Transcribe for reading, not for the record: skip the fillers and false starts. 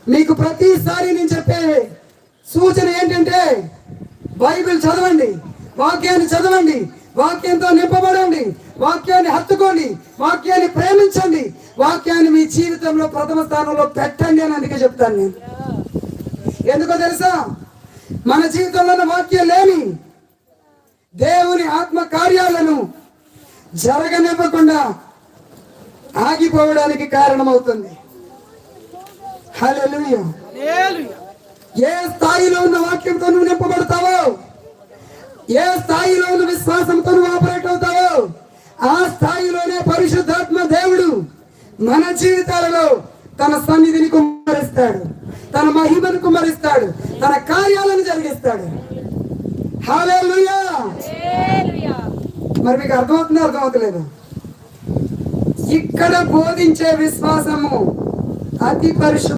మీకు ప్రతిసారి నేను చెప్పే సూచన ఏంటంటే బైబిల్ చదవండి, వాక్యాన్ని చదవండి, వాక్యంతో నింపబడండి, వాక్యాన్ని హత్తుకోండి, వాక్యాన్ని ప్రేమించండి, వాక్యాన్ని మీ జీవితంలో ప్రథమ స్థానంలో పెట్టండి అని అందుకే చెప్తాను నేను. ఎందుకో తెలుసా? మన జీవితంలో వాక్యం లేని దేవుని ఆత్మ కార్యాలను జరగనివ్వకుండా ఆగిపోవడానికి కారణమవుతుంది. హల్లెలూయా. ఏ స్థాయిలో ఉన్న వాక్యంతో నువ్వు నింపబడతావో, ఏ స్థాయిలో ఉన్న విశ్వాసంతో నువ్వు ఆపరేట్ అవుతావో, ఆ స్థాయిలోనే పరిశుద్ధాత్మ దేవుడు మన జీవితాలలో తన సన్నిధిని కుమ్మరిస్తాడు, తన మహిమను కుమ్మరిస్తాడు, తన కార్యాలను జరిగిస్తాడు. హల్లెలూయా. మరి మీకు అర్థమవుతుందా? అర్థమవుతలేదు? ఇక్కడ బోధించే విశ్వాసము అతి పరిశుద్ధ